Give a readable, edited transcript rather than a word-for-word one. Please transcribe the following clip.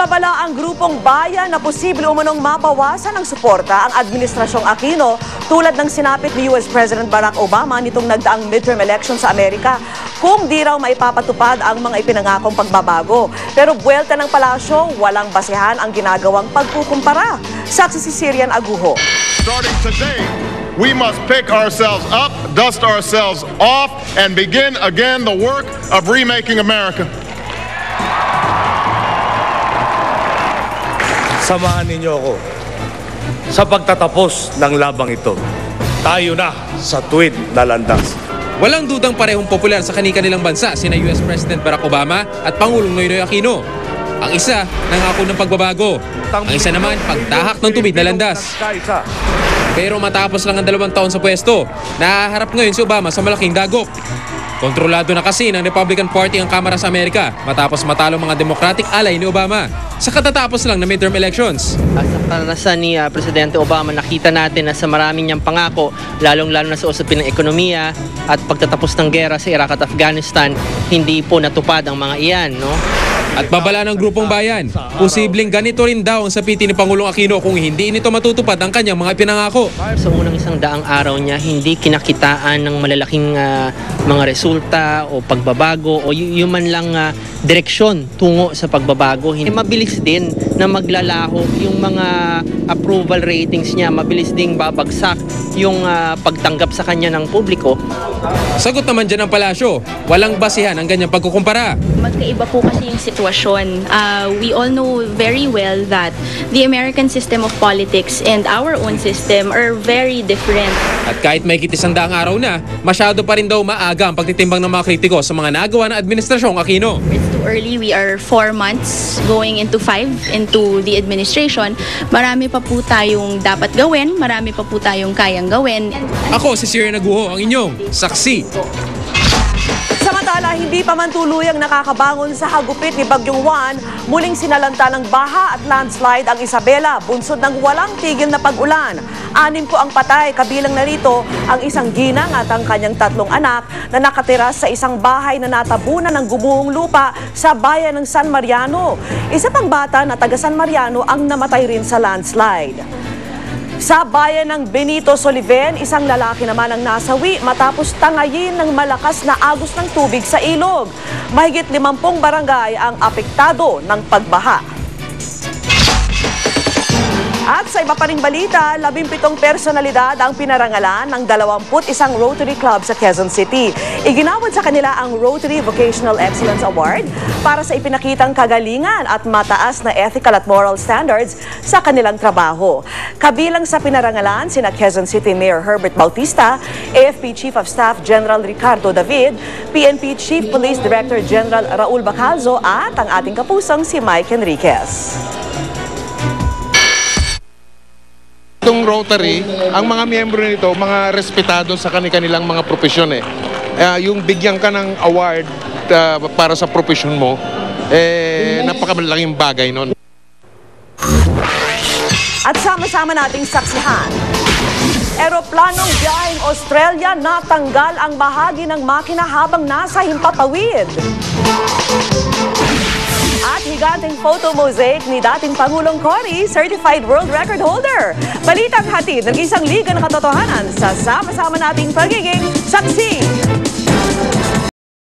Nagbabala ang grupong bayan na posible umanong mabawasan ng suporta ang Administrasyong Aquino tulad ng sinapit ni US President Barack Obama nitong nagdaang midterm election sa Amerika kung di raw maipapatupad ang mga ipinangakong pagbabago. Pero buwelta ng palasyo, walang basehan ang ginagawang pagkukumpara. Saksi si Sirian Aguho. Starting today, we must pick ourselves up, dust ourselves off, and begin again the work of remaking America. Samahan ninyo ako sa pagtatapos ng labang ito. Tayo na sa tuwid na landas. Walang dudang parehong popular sa kani-kanilang bansa sina US President Barack Obama at Pangulong Noynoy Aquino. Ang isa, nangako ng pagbabago. Ang isa naman, pagtahak ng tuwid na landas. Pero matapos lang ang 2 taon sa pwesto, nahaharap ngayon si Obama sa malaking dagok. Kontrolado na kasi ng Republican Party ang Kamara sa Amerika matapos matalo mga Democratic ally ni Obama sa katatapos lang na midterm elections. Sa karanasan ni Presidente Obama, nakita natin na sa maraming niyang pangako, lalong-lalo na sa usapin ng ekonomiya at pagtatapos ng gera sa Iraq at Afghanistan, hindi po natupad ang mga iyan, no? At babala ng grupong bayan, posibleng ganito rin daw ang sapiti ni Pangulong Aquino kung hindi nito matutupad ang kanyang mga pinangako. Sa unang 100 araw niya, hindi kinakitaan ng malalaking mga resulta o pagbabago o yung man lang direksyon tungo sa pagbabago. Mabilis din na maglalaho yung mga approval ratings niya, mabilis ding babagsak yung pagtanggap sa kanya ng publiko. Sagot naman dyan ng palasyo, walang basihan ang ganyang pagkukumpara. Magkaiba po kasi yung sitwasyon. We all know very well that the American system of politics and our own system are very different. At kahit may kitisandaang araw na, masyado pa rin daw maaga ang pagtitimbang ng mga kritiko sa mga nagawa ng Administrasyong Aquino. It's too early. We are 4 months going into 5 into the administration. Marami pa po tayong dapat gawin. Marami pa po tayong kayang gawin. Ako si Sirian Aguho, ang inyong saksi. Samantala, hindi pa man tuluyang nakakabangon sa hagupit ni Bagyong Juan, muling sinalanta ng baha at landslide ang Isabela, bunsod ng walang tigil na pag-ulan. 6 po ang patay, kabilang na rito ang isang ginang at ang kanyang 3 anak na nakatira sa isang bahay na natabunan ng gumuhong lupa sa bayan ng San Mariano. Isa pang bata na taga San Mariano ang namatay rin sa landslide. Sa bayan ng Benito Soliven, isang lalaki naman ang nasawi matapos tangayin ng malakas na agos ng tubig sa ilog. Mahigit 50 barangay ang apektado ng pagbaha. At sa iba pa ring balita, 17 personalidad ang pinarangalan ng 21 Rotary Club sa Quezon City. Iginawad sa kanila ang Rotary Vocational Excellence Award para sa ipinakitang kagalingan at mataas na ethical at moral standards sa kanilang trabaho. Kabilang sa pinarangalan sina Quezon City Mayor Herbert Bautista, AFP Chief of Staff General Ricardo David, PNP Chief Police Director General Raul Bacalzo at ang ating kapusong si Mike Enriquez. Itong Rotary, ang mga miyembro nito, mga respetado sa kanilang mga profesyon yung bigyan ka ng award para sa profesyon mo, napakamalaking bagay nun. At sama-sama nating saksihan. Eroplanong biyaheng Australia natanggal ang bahagi ng makina habang nasa himpapawid. At higanteng photo mosaic ni dating Pangulong Cory, certified world record holder. Balitang hatid ng isang liga ng katotohanan sa sama-sama nating pagiging saksi.